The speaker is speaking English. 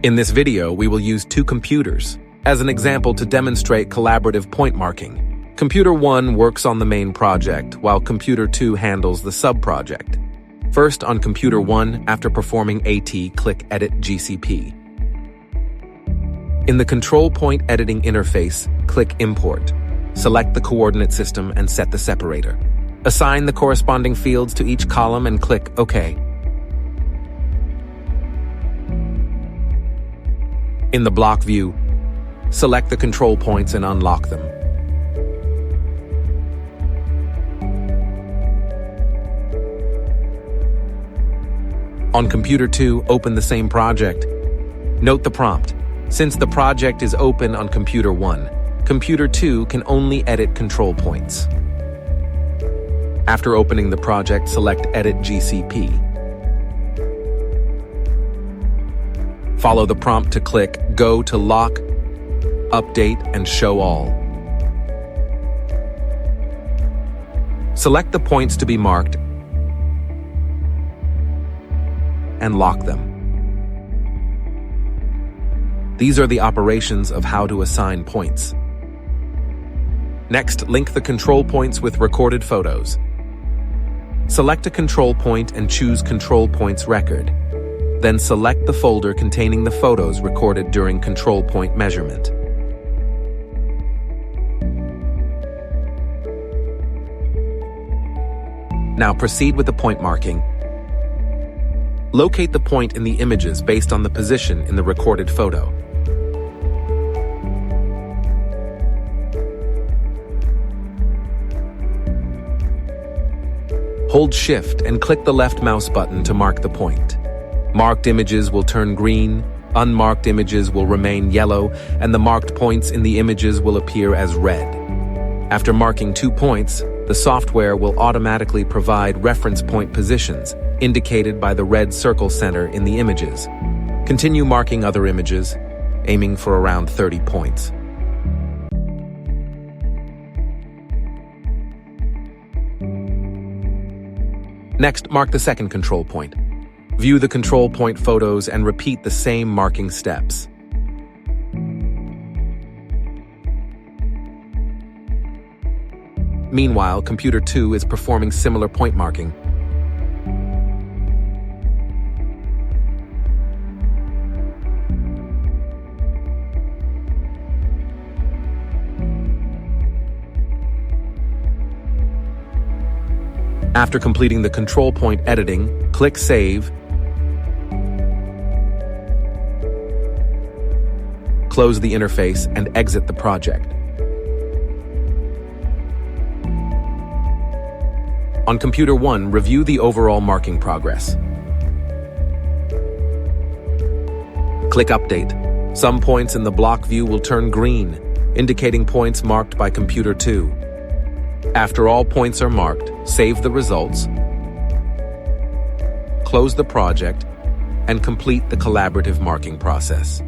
In this video, we will use two computers as an example to demonstrate collaborative point marking. Computer 1 works on the main project, while Computer 2 handles the sub-project. First, on Computer 1, after performing AT, click Edit GCP. In the Control Point Editing interface, click Import. Select the coordinate system and set the separator. Assign the corresponding fields to each column and click OK. In the block view, select the control points and unlock them. On Computer 2, open the same project. Note the prompt. Since the project is open on Computer 1, Computer 2 can only edit control points. After opening the project, select Edit GCP. Follow the prompt to click Go to Lock, Update, and Show All. Select the points to be marked and lock them. These are the operations of how to assign points. Next, link the control points with recorded photos. Select a control point and choose Control Points Record. Then select the folder containing the photos recorded during control point measurement. Now proceed with the point marking. Locate the point in the images based on the position in the recorded photo. Hold Shift and click the left mouse button to mark the point. Marked images will turn green, unmarked images will remain yellow, and the marked points in the images will appear as red. After marking 2 points, the software will automatically provide reference point positions, indicated by the red circle center in the images. Continue marking other images, aiming for around 30 points. Next, mark the second control point. View the control point photos and repeat the same marking steps. Meanwhile, Computer 2 is performing similar point marking. After completing the control point editing, click Save. Close the interface and exit the project. On Computer 1, review the overall marking progress. Click Update. Some points in the block view will turn green, indicating points marked by Computer 2. After all points are marked, save the results, close the project, and complete the collaborative marking process.